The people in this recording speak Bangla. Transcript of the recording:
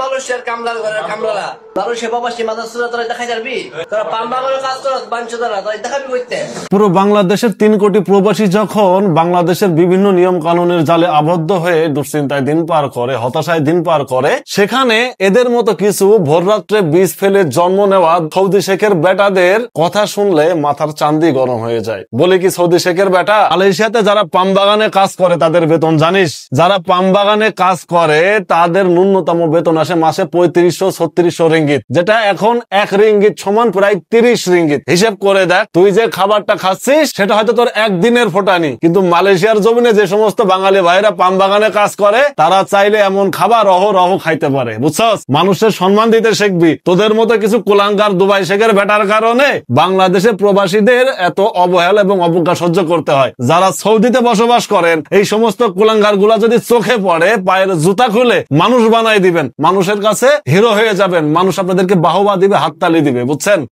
মানুষের কামলার ঘরের কামলারা মানুষের বাবাসী মাদ্রাসা তোরা দেখাই যাবি, তোরা পাম বাগানের কাজ করত বাঞ্চদারা তোরা দেখাবি কইতে। পুরো বাংলাদেশের 3 কোটি প্রবাসী যখন বাংলাদেশের বিভিন্ন নিয়ম কানুনের জালে আবদ্ধ হয়ে দুশ্চিন্তায় দিন পার করে, হতাশায় দিন পার করে, সেখানে এদের মতো কিছু ভোররাত্রে বীজ ফেলে জন্ম নেওয়া সৌদি শেখের বেটাদের কথা শুনলে মাথার চান্দি গরম হয়ে যায়। বলে কি সৌদি শেখের বেটা, মালয়েশিয়াতে যারা পাম বাগানে কাজ করে তাদের বেতন জানিস? যারা পাম বাগানে কাজ করে তাদের ন্যূনতম বেতন আসে মাসে 3500-3600 রিঙ্গিত, যেটা এখন 1 রিঙ্গিত সমান প্রায় 30 রিঙ্গিত। হিসেব করে দেখ, তুই যে খাবারটা খাচ্ছিস সেটা হয়তো তোর একদিনের ফোটানি, কিন্তু মালয়েশিয়ার জমিনে যে সমস্ত বাঙালি ভাইরা পাম বাগানে কাজ করে তারা চাইলে এমন খাবার অহরহ খাইতে পারে, বুঝছস? মানুষের সম্মান দিতে শিখবি। তোদের মতো কিছু কুলাঙ্গার দুবাই শেখের বেটার কারণে বাংলাদেশের প্রবাসীদের এত অবহেলা এবং অবজ্ঞা সহ্য করতে হয়। যারা সৌদিতে বসবাস করেন এই সমস্ত কুলাঙ্গার গুলা যদি চোখে পড়ে পায়ের জুতা খুলে মানুষ বানাই দিবেন, মানুষের কাছে হিরো হয়ে যাবেন, মানুষ আপনাদেরকে বাহবা দিবে, হাততালি দিবে, বুঝছেন?